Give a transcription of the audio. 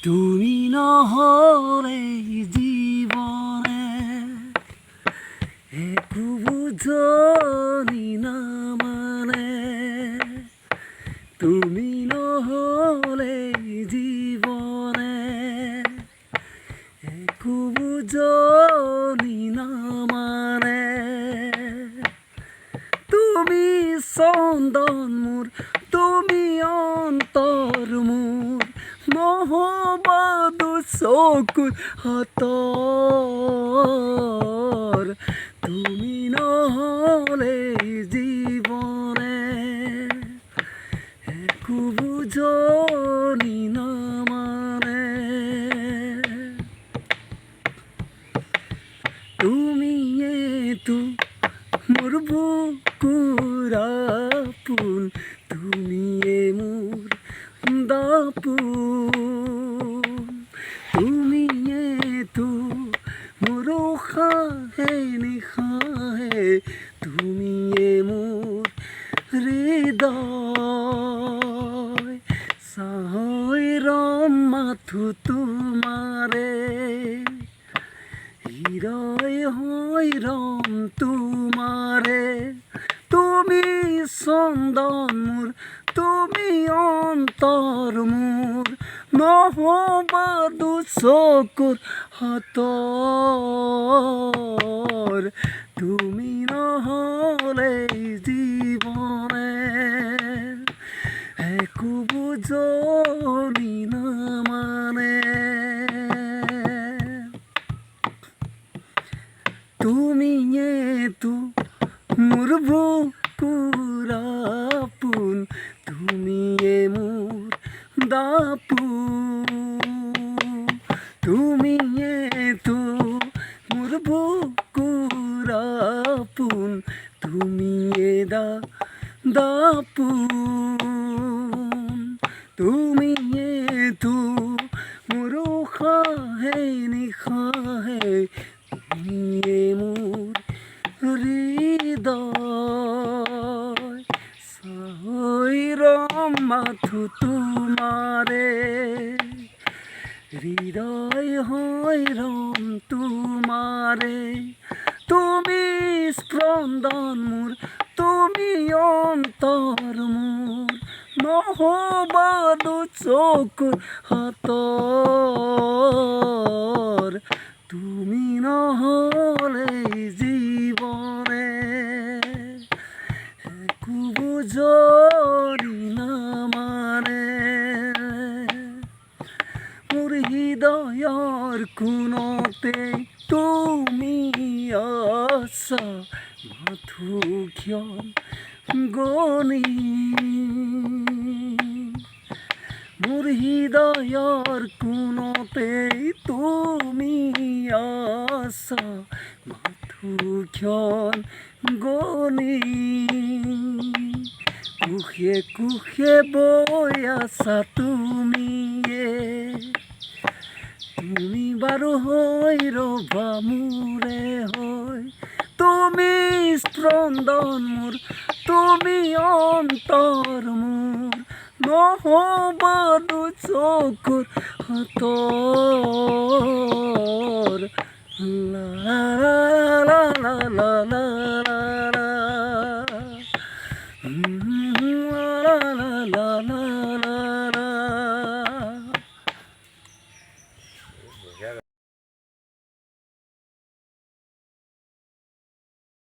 তুমি নহলে জীবনে একো বুঝনি না মানে তুমি নহলে জীবনে একো বুঝনি না মানে তুমি চন্দন মোৰ তুমি অন্তৰ মোৰ নহবাদু চকুৰ হাতৰ তুমি নহলে জীৱনে একো বুঝনি না মানে তুমি এতো মোৰ বুকুৰ আপোন তুমিয়ে মোৰ দাপোন তুমিয়েতো মোৰ উশাহে নিশাহে তুমিয়ে মোৰ হৃদয় চাহৈ ৰম মাথো তোমাৰে হৃদয় হয় ৰম তোমাৰে তুমি চন্দন মোৰ তুমি অন্তৰ মোৰ নহবাদু চকুৰ হাতৰ তুমি নহলে জীৱনে একো বুঝনি না মানে তুমি এতো মোৰ বুকুৰ আপোন তুমিয়ে মোৰ দাপোন তুমিয়েতো মোৰ বুকুৰ আপোন তুমিয়ে দাপোন তুমিয়েতো মোৰ উশাহে নিশাহে তুমিয়ে মোৰ হৃদয় চাহৈ ৰম মাথো তোমাৰে হৃদয় হয় ৰম তোমাৰে তুমি স্পন্দন মোৰ তুমি অন্তৰ মোৰ নহবাদু চকুৰ হাতৰ তুমি নহলে জীৱনে একো বুঝনি না মানে মোৰ হৃদয়ৰ কোণতে তুমি আছা মাথো ক্ষণ গণি মোৰ হৃদয়ৰ কোণতে তুমি আছা মাথো ক্ষণ গণি কুশে কুশে বৈ আছা তুমিয়ে তুমি বাৰু হৈ ৰবা মোৰে হৈ তুমি স্পন্দন মোৰ তুমি অন্তৰ মোৰ নহবাদু চকুৰ হাতৰ লা লা লা লা লা লা লা লা লা লা